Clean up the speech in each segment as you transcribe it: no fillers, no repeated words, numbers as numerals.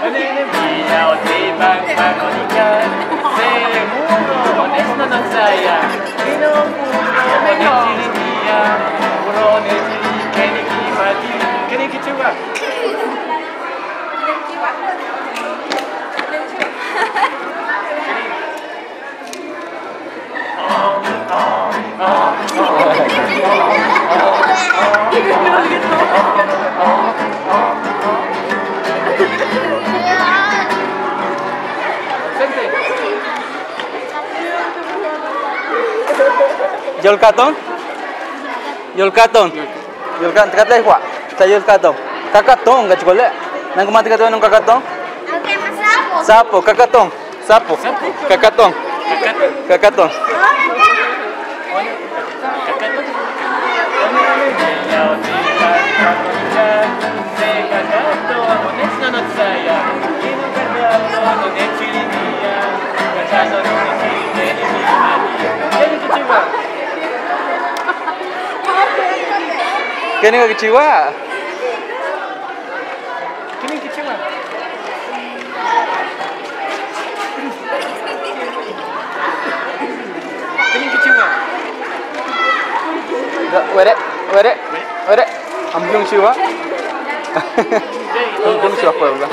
Villa o tipan pagonikan seguro honesto no saya Ino puro honechirinia puro honechiri keniki mati keniki chuba Yolkaton? Yolkaton? Yolkaton, kata ihwa? Sa yolkaton? Kakaton, gachikole? Nang kumati ka nung kakaton? Sapo, kakaton. Sapo. Kakaton. Kakaton. Kini ka kecewa? Kini kecewa? Kini kecewa? Wede. Amblung siwa? Amblung siwa apa ulah?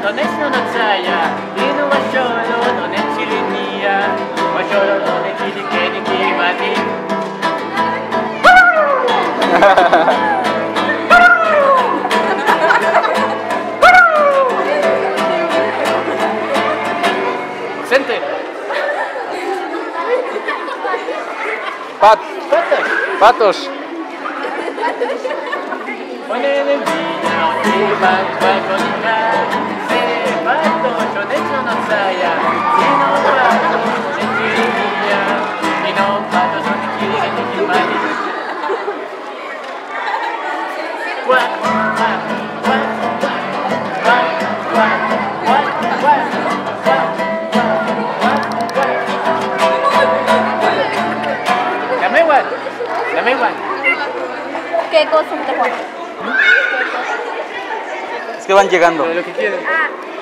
Honesto no saya, ino wa solo no nechirinia, wa solo no nechiri keniki mati. Sente. Patos. Onene villa o tipan pagonikan sepato honesto no saya ino pato nechirinia ino pato nechiri keniki mati. Dame igual. ¿Qué cosa te juega? Es que van llegando. Lo que quieren.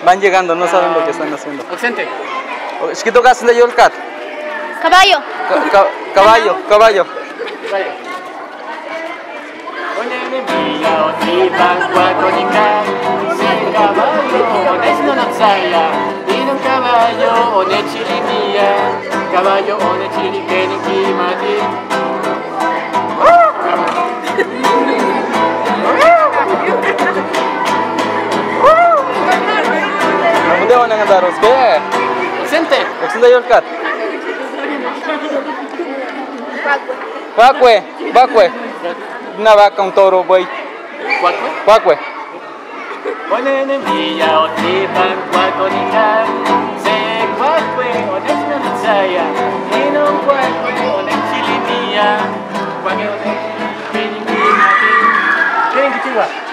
Van llegando, no saben lo que están haciendo. Ausente. Es que tocas de Yolkat. Caballo. Caballo. Vale. Onene villa o tipan pagonikan se caballo honesto no saya ino caballo onechirinia caballo onechiri keniki mati. Kamu mau nang daros ke? Ausente. Ausente Yolkat. Bakwe. Una vaca, un toro, buey. Cuacue. Onene villa o tipan pagonikan se cuacue honesto no saya ino cuacue onechirinia cuacue onechiri keniki mati. Keniki chuba.